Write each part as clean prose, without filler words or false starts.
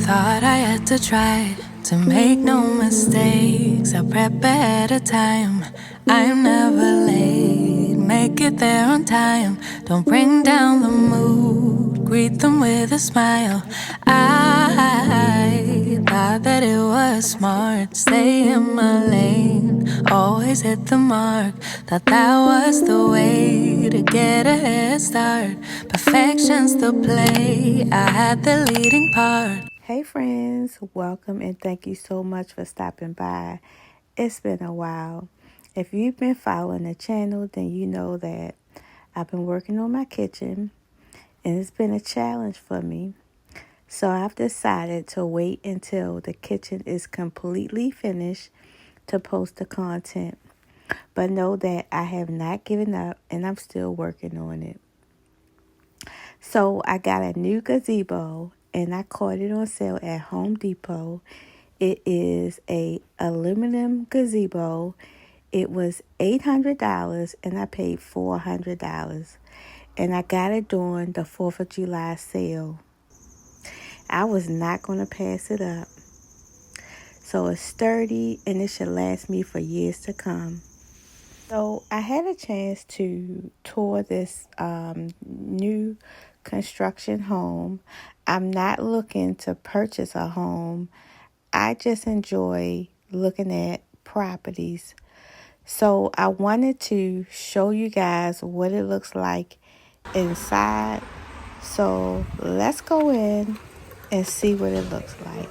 Thought I had to try to make no mistakes. I prep ahead of time. I'm never late. Make it there on time. Don't bring down the mood. Greet them with a smile. I thought that it was smart. Stay in my lane. Always hit the mark. Thought that was the way to get a head start. Perfection's the play. I had the leading part. Hey friends, welcome and thank you so much for stopping by. It's been a while. If you've been following the channel, then you know that I've been working on my kitchen and it's been a challenge for me. So I've decided to wait until the kitchen is completely finished to post the content. But know that I have not given up and I'm still working on it. So I got a new gazebo and I caught it on sale at Home Depot. It is a aluminum gazebo. It was $800 and I paid $400. And I got it during the 4th of July sale. I was not going to pass it up. So it's sturdy and it should last me for years to come. So I had a chance to tour this new construction home. I'm not looking to purchase a home. I just enjoy looking at properties. So I wanted to show you guys what it looks like inside. So let's go in and see what it looks like.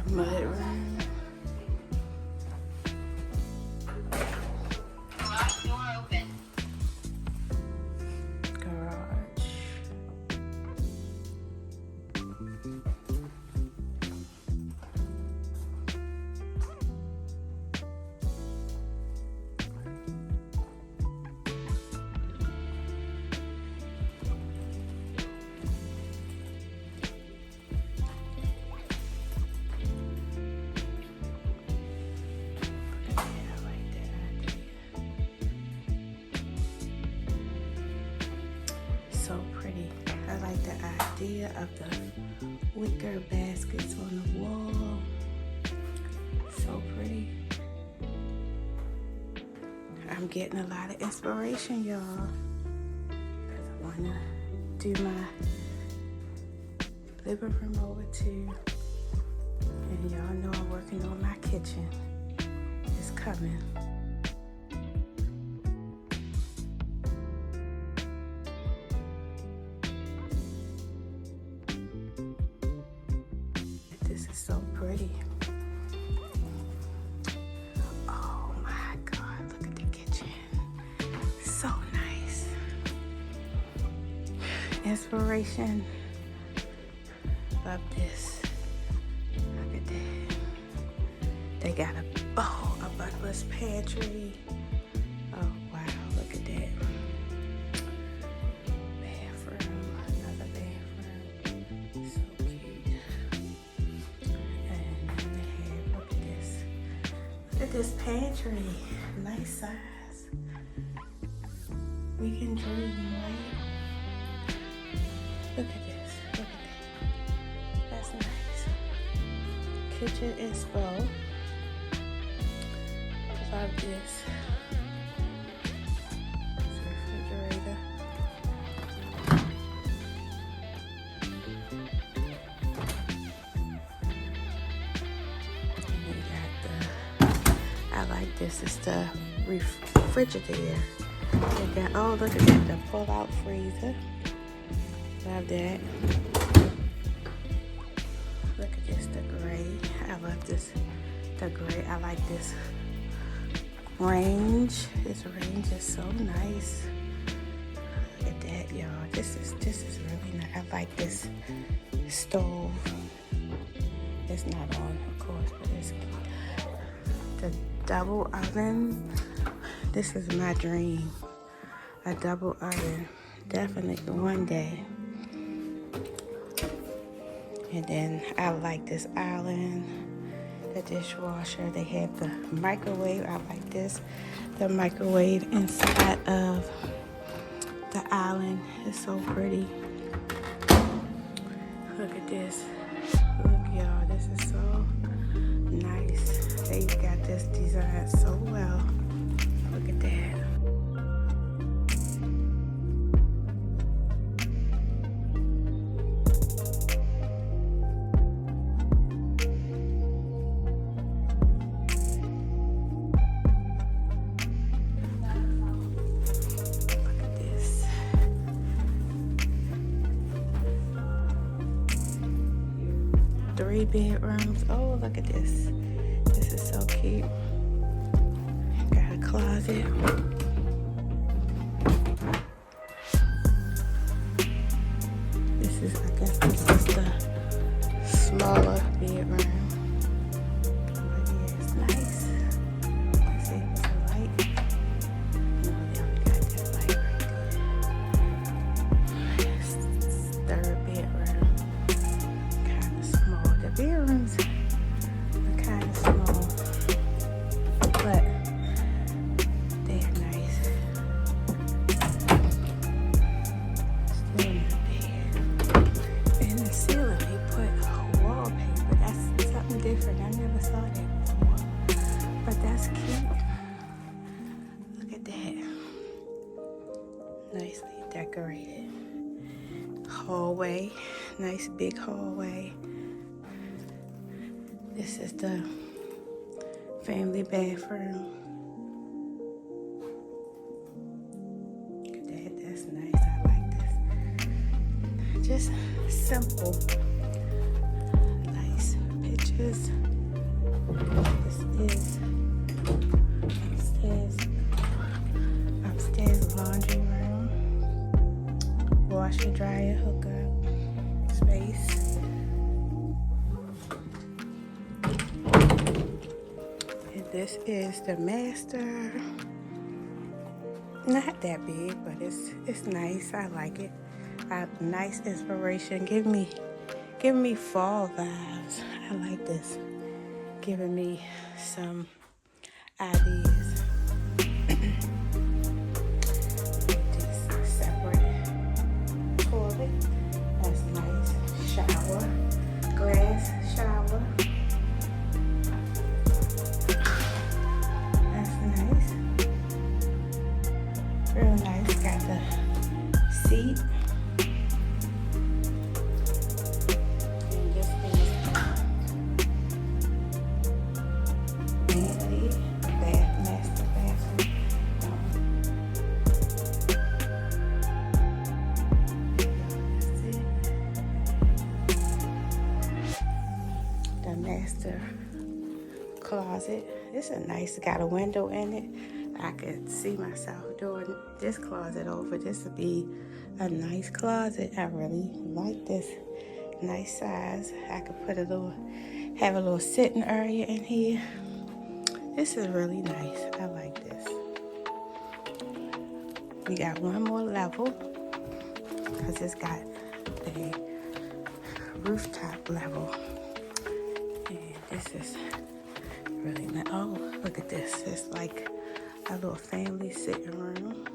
Mud room. Door open. Garage. So pretty. I like the idea of the wicker baskets on the wall. So pretty. I'm getting a lot of inspiration, y'all. Because I want to do my living room over too. And y'all know I'm working on my kitchen. It's coming. This is so pretty. Oh my God, look at the kitchen. So nice. Inspiration. Love this. Look at that. They got a butler's pantry. Oh wow, look at that. Bathroom, another bathroom. So cute. And then they have, look at this. Look at this pantry. Nice size. We can dream, right? Look at this. Look at that. That's nice. Kitchen inspo. Love this. It's a refrigerator. And you got I like this. It's the refrigerator. They got, oh, look at that, the pull-out freezer. Love that. Look at this, the gray. I love this, the gray. I like this range. This range is so nice. Look at that, y'all. This is really nice. I like this stove. It's not on, of course, but it's the double oven. This is my dream. A double oven. Definitely one day. And then I like this island, the dishwasher. They have the microwave. I like this. The microwave inside of the island is so pretty. Look at this. Look, y'all. This is so nice. They got this designed so well. Look at that. Look at this. 3 bedrooms. Oh, look at this. This is so cute. Got a closet. This is the smaller bedroom. But yeah, it's nice. Let's see if it's a light. No, they only got that light right there. It's 3rd bedroom. Kind of small. The bedrooms are kind of small, but they're nice. Still not bad. In the ceiling, they put wallpaper. That's something different. I never saw that before, but that's cute. Look at that. Nicely decorated. Hallway. Nice big hallway. This is the family bathroom. Look at that. That's nice. I like this. Just simple. Nice pictures. This is upstairs laundry room. Washer dryer hookup space. And this is the master. Not that big, but it's nice. I like it. Nice inspiration. Give me fall vibes. I like this. Giving me some ideas. This separate toilet. That's nice. Shower. Glass shower. That's nice. Real nice. Got the seat. And this is vanity, master bathroom. That's it. The master closet. This is nice. Got a window in it. I could see myself doing this closet over. This would be a nice closet. I really like this. Nice size. I could have a little sitting area in here. This is really nice. I like this. We got one more level because it's got a rooftop level. And this is really nice. Oh, look at this. It's like a little family sitting room.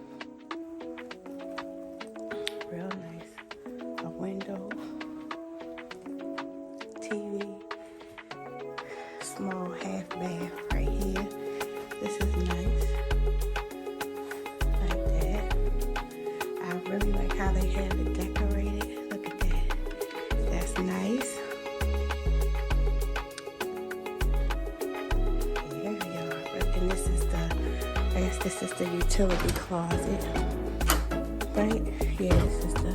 Real nice. A window. TV. Small half bath right here. This is nice. Like that. I really like how they have it decorated. Look at that. That's nice. Yeah, y'all. And this is the utility closet. Right? Yeah, this is the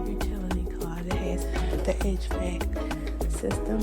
utility closet. It has the HVAC system.